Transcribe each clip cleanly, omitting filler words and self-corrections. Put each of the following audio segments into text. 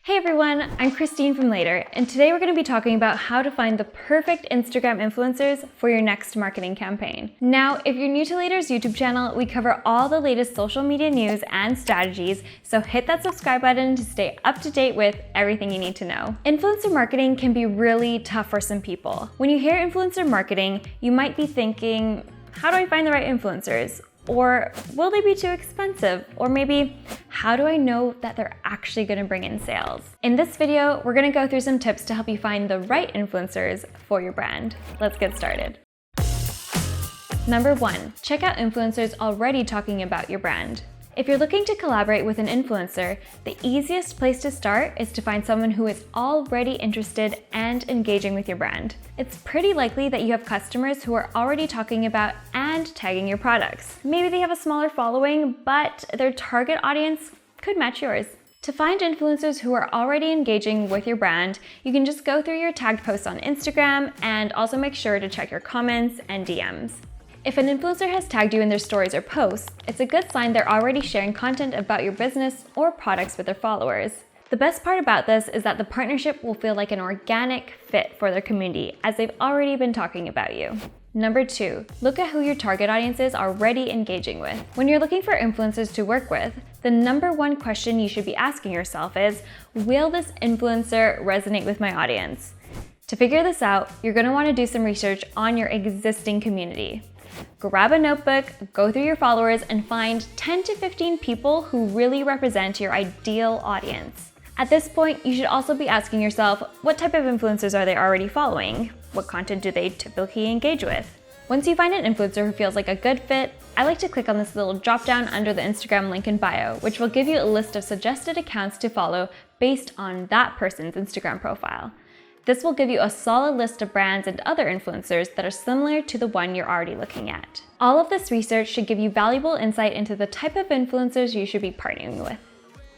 Hey everyone, I'm Christine from Later, and today we're going to be talking about how to find the perfect Instagram influencers for your next marketing campaign. Now, if you're new to Later's YouTube channel, we cover all the latest social media news and strategies, so hit that subscribe button to stay up to date with everything you need to know. Influencer marketing can be really tough for some people. When you hear influencer marketing, you might be thinking, how do I find the right influencers? Or will they be too expensive? Or maybe, how do I know that they're actually gonna bring in sales? In this video, we're gonna go through some tips to help you find the right influencers for your brand. Let's get started. Number 1, check out influencers already talking about your brand. If you're looking to collaborate with an influencer, the easiest place to start is to find someone who is already interested and engaging with your brand. It's pretty likely that you have customers who are already talking about and tagging your products. Maybe they have a smaller following, but their target audience could match yours. To find influencers who are already engaging with your brand, you can just go through your tagged posts on Instagram and also make sure to check your comments and DMs. If an influencer has tagged you in their stories or posts, it's a good sign they're already sharing content about your business or products with their followers. The best part about this is that the partnership will feel like an organic fit for their community, as they've already been talking about you. Number 2, look at who your target audience is already engaging with. When you're looking for influencers to work with, the number 1 question you should be asking yourself is, will this influencer resonate with my audience? To figure this out, you're going to want to do some research on your existing community. Grab a notebook, go through your followers, and find 10 to 15 people who really represent your ideal audience. At this point, you should also be asking yourself, what type of influencers are they already following? What content do they typically engage with? Once you find an influencer who feels like a good fit, I like to click on this little drop down under the Instagram link in bio, which will give you a list of suggested accounts to follow based on that person's Instagram profile. This will give you a solid list of brands and other influencers that are similar to the one you're already looking at. All of this research should give you valuable insight into the type of influencers you should be partnering with.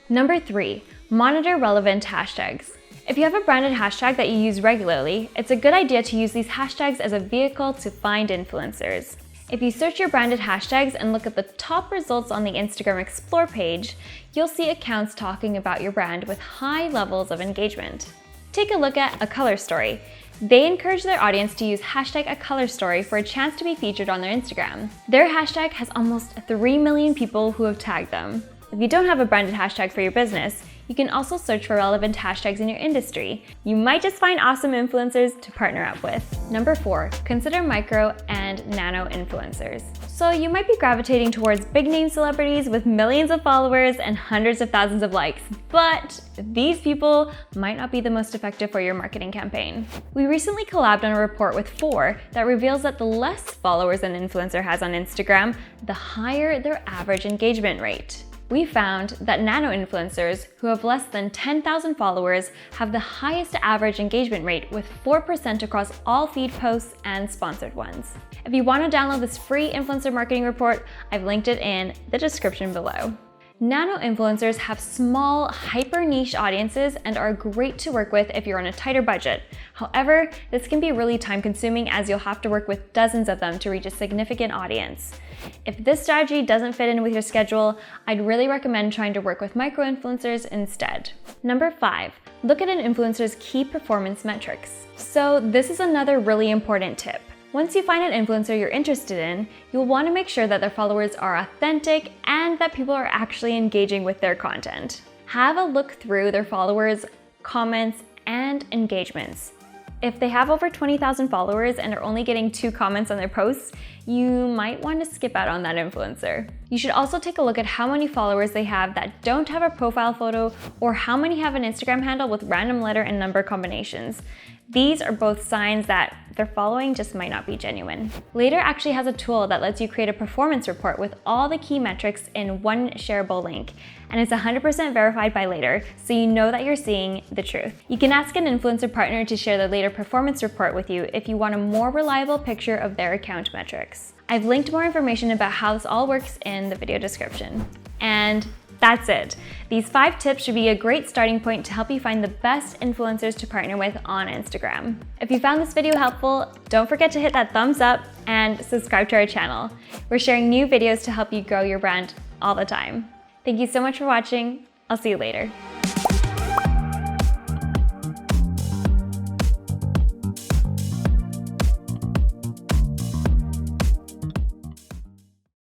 Number 3, monitor relevant hashtags. If you have a branded hashtag that you use regularly, it's a good idea to use these hashtags as a vehicle to find influencers. If you search your branded hashtags and look at the top results on the Instagram Explore page, you'll see accounts talking about your brand with high levels of engagement. Take a look at A Color Story. They encourage their audience to use hashtag A Color Story for a chance to be featured on their Instagram. Their hashtag has almost 3 million people who have tagged them. If you don't have a branded hashtag for your business, you can also search for relevant hashtags in your industry. You might just find awesome influencers to partner up with. Number 4, consider micro and nano influencers. So you might be gravitating towards big name celebrities with millions of followers and hundreds of thousands of likes, but these people might not be the most effective for your marketing campaign. We recently collabed on a report with 4 that reveals that the less followers an influencer has on Instagram, the higher their average engagement rate. We found that nano influencers who have less than 10,000 followers have the highest average engagement rate, with 4% across all feed posts and sponsored ones. If you want to download this free influencer marketing report, I've linked it in the description below. Nano influencers have small, hyper-niche audiences and are great to work with if you're on a tighter budget. However, this can be really time-consuming, as you'll have to work with dozens of them to reach a significant audience. If this strategy doesn't fit in with your schedule, I'd really recommend trying to work with micro-influencers instead. Number 5, look at an influencer's key performance metrics. So this is another really important tip. Once you find an influencer you're interested in, you'll want to make sure that their followers are authentic and that people are actually engaging with their content. Have a look through their followers' comments and engagements. If they have over 20,000 followers and are only getting 2 comments on their posts, you might want to skip out on that influencer. You should also take a look at how many followers they have that don't have a profile photo, or how many have an Instagram handle with random letter and number combinations. These are both signs that their following just might not be genuine. Later actually has a tool that lets you create a performance report with all the key metrics in one shareable link, and it's 100% verified by Later, so you know that you're seeing the truth. You can ask an influencer partner to share the Later performance report with you if you want a more reliable picture of their account metrics. I've linked more information about how this all works in the video description. And that's it. These 5 tips should be a great starting point to help you find the best influencers to partner with on Instagram. If you found this video helpful, don't forget to hit that thumbs up and subscribe to our channel. We're sharing new videos to help you grow your brand all the time. Thank you so much for watching. I'll see you later.